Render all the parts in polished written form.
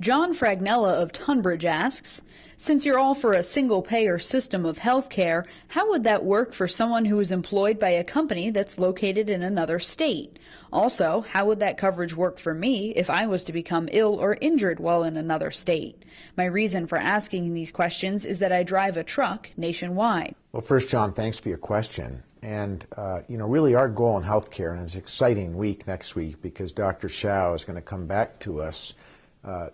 John Fragnella of Tunbridge asks, since you're all for a single-payer system of health care, how would that work for someone who is employed by a company that's located in another state? Also, how would that coverage work for me if I was to become ill or injured while in another state? My reason for asking these questions is that I drive a truck nationwide. Well, first, John, thanks for your question. And, really our goal in healthcare, and it's an exciting week next week because Dr. Shao is going to come back to us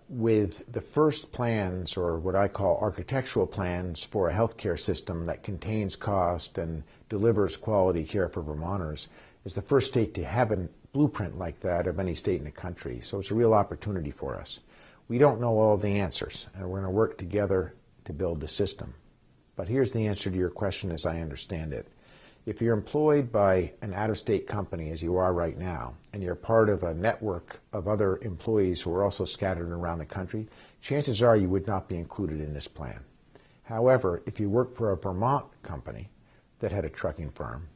with the first plans, or what I call architectural plans, for a healthcare system that contains cost and delivers quality care for Vermonters. Is the first state to have a blueprint like that of any state in the country. So it's a real opportunity for us. We don't know all the answers, and we're going to work together to build the system. But here's the answer to your question as I understand it. If you're employed by an out-of-state company, as you are right now, and you're part of a network of other employees who are also scattered around the country, chances are you would not be included in this plan. However, if you work for a Vermont company that had a trucking firm,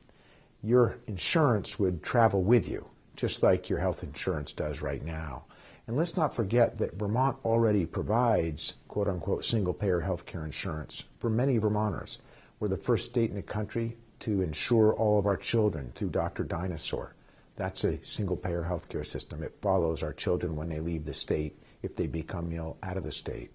your insurance would travel with you, just like your health insurance does right now. And let's not forget that Vermont already provides, quote-unquote, single-payer health care insurance for many Vermonters. We're the first state in the country to insure all of our children through Dr. Dinosaur. That's a single-payer health care system. It follows our children when they leave the state if they become ill out of the state.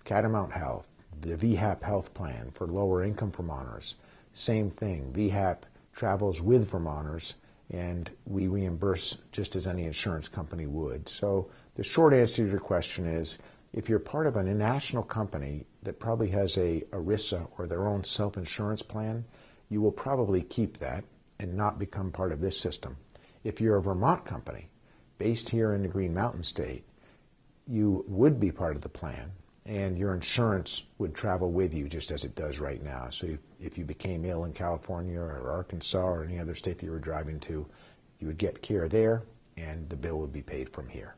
Catamount Health, the VHAP health plan for lower-income Vermonters, same thing. VHAP travels with Vermonters, and we reimburse just as any insurance company would. So the short answer to your question is, if you're part of a national company that probably has a ERISA or their own self-insurance plan, you will probably keep that and not become part of this system. If you're a Vermont company based here in the Green Mountain State, you would be part of the plan, and your insurance would travel with you just as it does right now. So if you became ill in California or Arkansas or any other state that you were driving to, you would get care there, and the bill would be paid from here.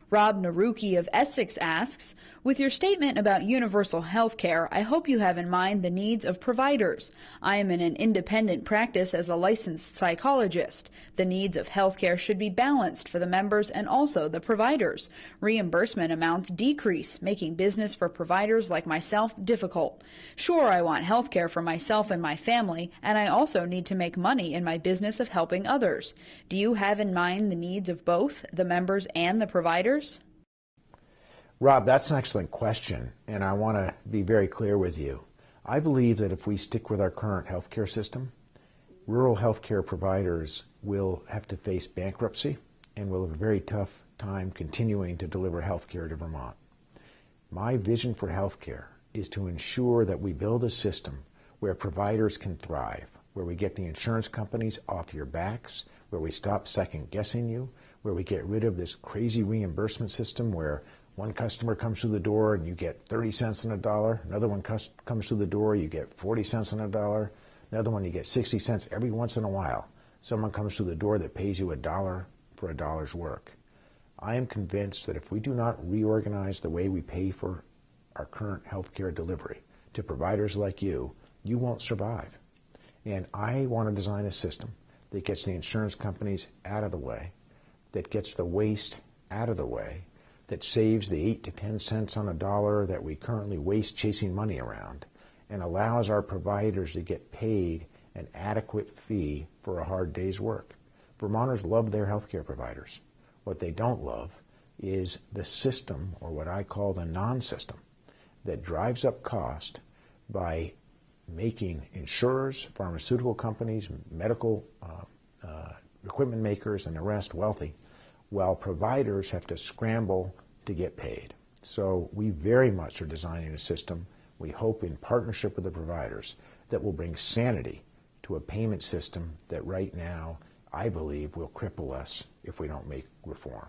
Rob NARUKI of Essex asks, with your statement about universal health care, I hope you have in mind the needs of providers. I am in an independent practice as a licensed psychologist. The needs of health care should be balanced for the members and also the providers. Reimbursement amounts decrease, making business for providers like myself difficult. Sure, I want health care for myself and my family, and I also need to make money in my business of helping others. Do you have in mind the needs of both the members and the providers? Rob, that's an excellent question, and I want to be very clear with you. I believe that if we stick with our current healthcare system, rural healthcare providers will have to face bankruptcy and will have a very tough time continuing to deliver healthcare to Vermont. My vision for healthcare is to ensure that we build a system where providers can thrive, where we get the insurance companies off your backs, where we stop second-guessing you, where we get rid of this crazy reimbursement system where one customer comes through the door and you get 30 cents on a dollar, another one comes through the door, you get 40 cents on a dollar, another one you get 60 cents every once in a while. Someone comes through the door that pays you $1 for a dollar's work. I am convinced that if we do not reorganize the way we pay for our current healthcare delivery to providers like you won't survive. And I want to design a system that gets the insurance companies out of the way, that gets the waste out of the way, that saves the 8 to 10 cents on a dollar that we currently waste chasing money around, and allows our providers to get paid an adequate fee for a hard day's work. Vermonters love their healthcare providers. What they don't love is the system, or what I call the non-system, that drives up cost by making insurers, pharmaceutical companies, medical equipment makers, and the rest wealthy, while providers have to scramble to get paid. So we very much are designing a system, we hope in partnership with the providers, that will bring sanity to a payment system that right now I believe will cripple us if we don't make reform.